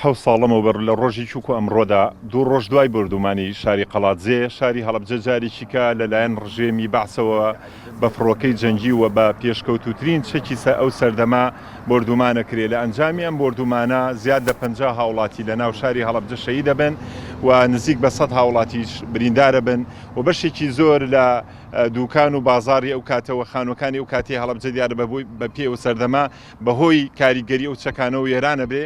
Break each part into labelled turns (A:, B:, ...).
A: حەوت ساڵەمە بەر لە ڕۆژی چووک و ئەمڕۆدا دوو ڕۆژ دوای بۆردوومانی شاری قەڵاتجێ شاری هەڵەبجە جارێکیکە لەلایەن ڕژێمی بەعسەوە بە فڕۆکەی جەنگی و بە پێشکەوتوترین چەکی ئەو سەردەما بۆردوومانە کرێ لە ئەنجامی ئەم بۆردوومانە زیاد لە 50 هاوڵاتی لە ناو شاری هەڵەبجە شەهید دەبن و نزیک بە 100 هاوڵاتیش بریندارە بن و بەشێکی زۆر لە دووکان و بازاری ئەو کاتەوە خانوەکانی ئەو کاتی هەڵەبجە دیارە بە پێ و سەردەما بەهۆی کاریگەری ئەو چەکانەوە وێرانە بێ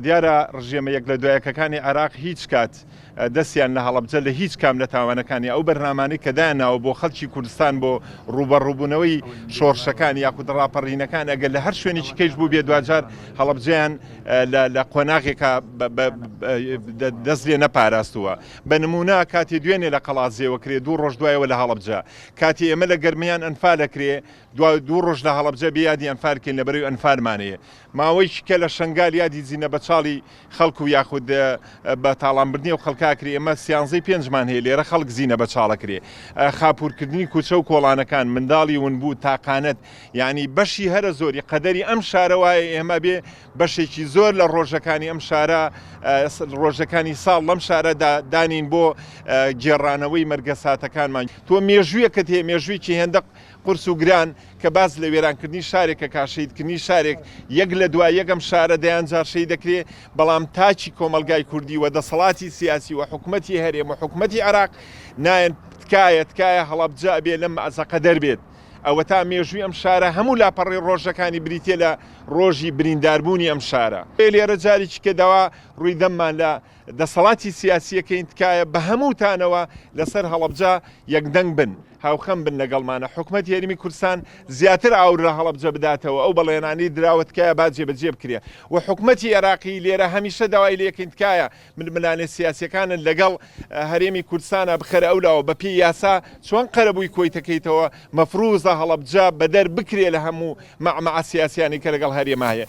A: دیارە ڕژێمە یەک لە دوایەکەکانی عێراق هیچ کات دەستیان لە هەڵەبجە لە هیچ کام لە تاوانەکانی ئەو بەرنامانەی کە دایاناوە بۆ خەڵکی کوردستان بۆ ڕوبەڕووبوونەوەی شۆڕشەکان یاخود ڕاپەڕینەکان ئەگەر لە هەر شوێنێکی کەیش بوو بێ دوجار هەڵەبجەیان لە قۆناغێکە دەست لێ نەپاراستووە بە نمونە کاتی دوێنێ لە قەڵاتجێوە کرێ دوو ڕۆژ دوایەوە لە هەڵەبجە کاتی ئێمە لە گەرمیان ئەنفالەکرێ دوو ڕۆژ لە هەڵەبجە بێ یادی ئەنفارکەین لەبەرەوەی ئەنفارمانەیە ماوەیەکی کە لە شنگال یادی جینە بە چاڵی خەڵکو و یاخود بە تاڵانبردنی و خەڵکاکرێ ئێمە سیانزەی 5مان هەیە لێرە خەڵک زینە بە چاڵەکرێ خاپورکردنی کوچە و کۆڵانەکان منداڵی ونبوو تاقانەت یعنی بەشی هەرە زۆری قەدەری ئەم شارە وایە ئێمە بێ بەشێکی زۆر لە ڕۆژەکانی ئەم شارە ڕۆژەکانی ساڵ لەم شارە دانین بۆ گێڕانەوەی مەرگە ساتەکانمان تۆ مێژوویەکەت هەیە مێژوویکی هێندە قورس و گران کە باز لە وێرانکردنی شارێکە کاشەیدکردنی شارێک یەک لە دوای یەکەم شارە دەیانجار شەید دەکرێت بەڵام تاچی کۆمەلگای کوردی و دەسەڵاتی سیاسی و حکوومەتی هەرێم و حکوومەتی عێراق نایەن تکایە هەڵەبجە بێ لەم ئەزەقە دەربێت ئەوە تا مێژووی ئەم شارە هەموو لاپەڕی ڕۆژەکانی بریتێ لە ڕۆژی برینداربوونی ئەم شارە لێرە جارێکی کە داوا ڕووی دەممان لە دەسەڵاتی سیاسیەکەین تکایە بە هەمووتانەوە لەسەر هەڵەبجە یەکدەنگ بن هاوخەم بن لەگەڵمانە حکوومەت یاریمی کوردستان زیاتر ئاور لە هەڵەبجە بداتەوە ئەو بەڵێنانی دراوە تکایە با جێبەجێ بکرێ و حکوومەتی عێراقی لێرە هەمیشە داوای لێکەین تکایە ململانێ سیاسیەکانن لەگەڵ هەرێمی کوردستانە بخەرە ئەولاوە بە پێی یاسا چۆن قەرەبووی کۆی تەکەیتەوە مەفروزە هەڵەبجە بەدەر بکرێ لە هەموو مەعمەع سیاسیانی کە لەگەڵ هەرێمە هەیە.